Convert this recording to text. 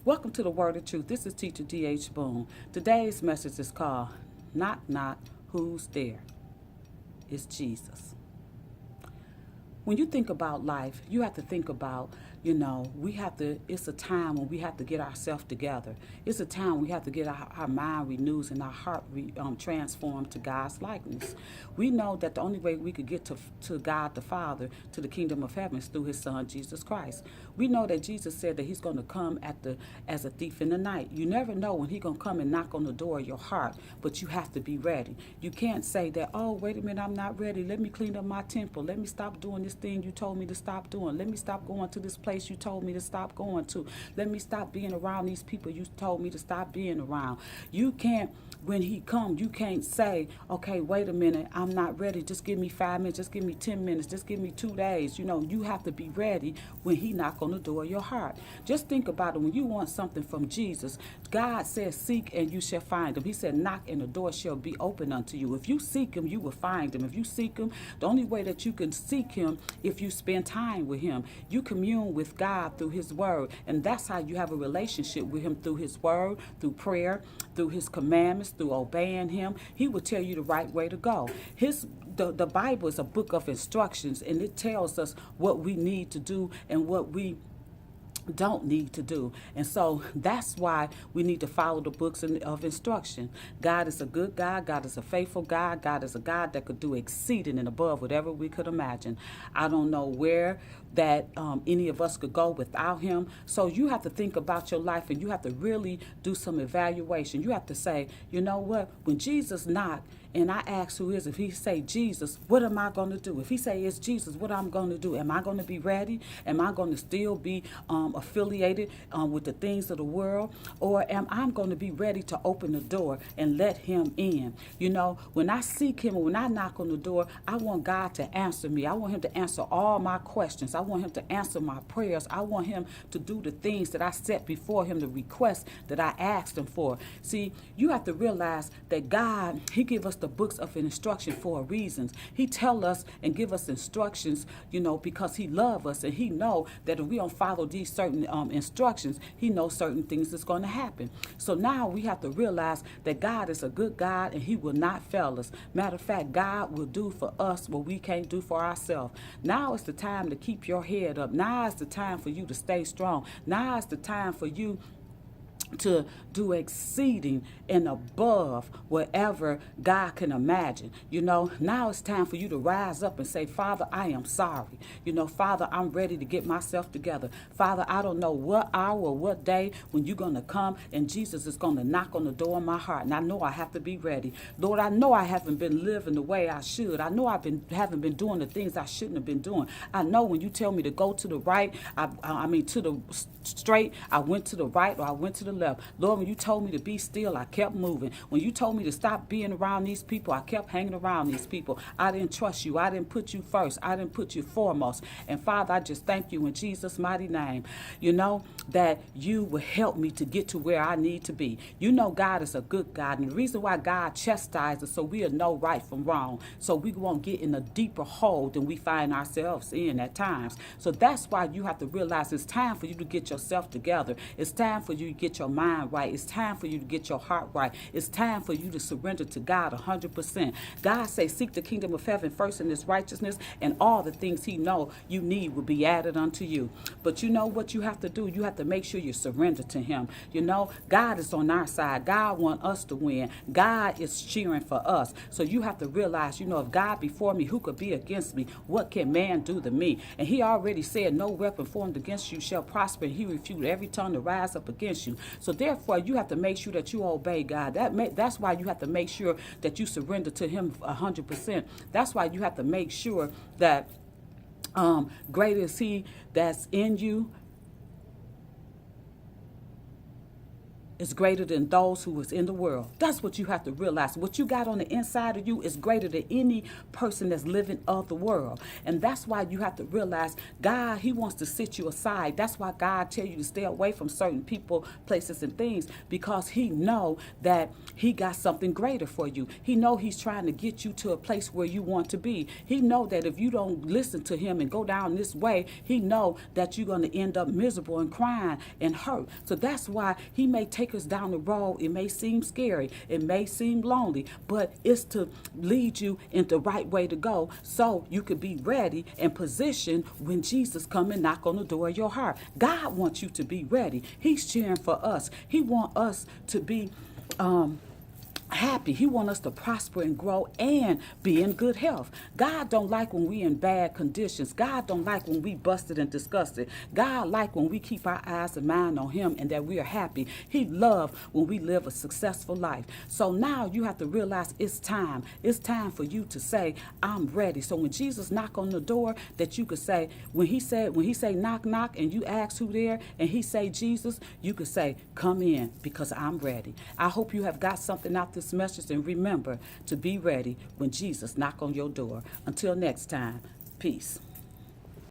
Welcome to the Word of Truth. This is Teacher D.H. Boone. Today's message is called Knock Knock, Who's There? It's Jesus. When you think about life, you have to think about, it's a time when we have to get ourselves together. It's a time we have to get our mind renewed and our heart transformed to God's likeness. We know that the only way we could get to God the Father, to the kingdom of heaven, is through his son, Jesus Christ. We know that Jesus said that he's going to come as a thief in the night. You never know when he's going to come and knock on the door of your heart, but you have to be ready. You can't say that, oh, wait a minute, I'm not ready. Let me clean up my temple. Let me stop doing this thing you told me to stop doing. Let me stop going to this place you told me to stop going to. Let me stop being around these people you told me to stop being around. You can't, when he comes, you can't say, okay, wait a minute, I'm not ready. Just give me 5 minutes. Just give me 10 minutes. Just give me 2 days. You have to be ready when he knock on the door of your heart. Just think about it. When you want something from Jesus, God says, seek and you shall find him. He said, knock and the door shall be open unto you. If you seek him, you will find him. If you seek him, the only way that you can seek him, if you spend time with him, you commune with God through his word. And that's how you have a relationship with him, through his word, through prayer, through his commandments, through obeying him. He will tell you the right way to go. The Bible is a book of instructions, and it tells us what we need to do and what we don't need to do. And so that's why we need to follow the books of instruction. God is a good God. God is a faithful God. God is a God that could do exceeding and above whatever we could imagine. I don't know where that any of us could go without him. So you have to think about your life, and you have to really do some evaluation. You have to say, you know what, when Jesus knocked and I ask who is, if he say Jesus, what am I going to do? If he say it's Jesus, what I'm going to do? Am I going to be ready? Am I going to still be affiliated with the things of the world? Or am I going to be ready to open the door and let him in? When I seek him, when I knock on the door, I want God to answer me. I want him to answer all my questions. I want him to answer my prayers. I want him to do the things that I set before him, the requests that I asked him for. See, you have to realize that God, he give us the books of instruction for a reason. He tell us and give us instructions, because he love us, and he know that if we don't follow these certain instructions, he knows certain things that's going to happen. So now we have to realize that God is a good God, and he will not fail us. Matter of fact, God will do for us what we can't do for ourselves. Now is the time to keep your head up. Now is the time for you to stay strong. Now is the time for you to do exceeding and above whatever God can imagine. Now it's time for you to rise up and say, Father, I am sorry. Father, I'm ready to get myself together. Father, I don't know what hour or what day when you're going to come and Jesus is going to knock on the door of my heart. And I know I have to be ready. Lord, I know I haven't been living the way I should. I know haven't been doing the things I shouldn't have been doing. I know when you tell me to go to the right, to the straight, I went to the right, or I went to the left. Lord, when you told me to be still, I kept moving. When you told me to stop being around these people, I kept hanging around these people. I didn't trust you. I didn't put you first. I didn't put you foremost. And Father, I just thank you in Jesus' mighty name, that you will help me to get to where I need to be. God is a good God. And the reason why God chastises so we'll know right from wrong, so we won't get in a deeper hole than we find ourselves in at times. So that's why you have to realize it's time for you to get yourself together. It's time for you to get your mind right. It's time for you to get your heart right. It's time for you to surrender to God 100%. God say, seek the kingdom of heaven first in his righteousness, and all the things he know you need will be added unto you. But you know what you have to do? You have to make sure you surrender to him. God is on our side. God wants us to win. God is cheering for us. So you have to realize, if God before me, who could be against me? What can man do to me? And he already said, no weapon formed against you shall prosper. And he refuted every tongue to rise up against you. So therefore, you have to make sure that you obey God. That's why you have to make sure that you surrender to him 100%. That's why you have to make sure that greater is he that's in you is greater than those who is in the world. That's what you have to realize. What you got on the inside of you is greater than any person that's living of the world. And that's why you have to realize God, he wants to sit you aside. That's why God tell you to stay away from certain people, places, and things, because he know that he got something greater for you. He know he's trying to get you to a place where you want to be. He know that if you don't listen to him and go down this way, he know that you're going to end up miserable and crying and hurt. So that's why he may take us down the road. It may seem scary. It may seem lonely, but it's to lead you in the right way to go so you could be ready and positioned when Jesus come and knock on the door of your heart. God wants you to be ready. He's cheering for us. He wants us to be happy. He wants us to prosper and grow and be in good health. God don't like when we in bad conditions. God don't like when we busted and disgusted. God like when we keep our eyes and mind on him and that we are happy. He love when we live a successful life. So now you have to realize it's time. It's time for you to say, I'm ready. So when Jesus knock on the door, that you could say, when he say knock, knock, and you ask who there, and he say Jesus, you could say, come in, because I'm ready. I hope you have got something out this message, and remember to be ready when Jesus knock on your door. Until next time, peace.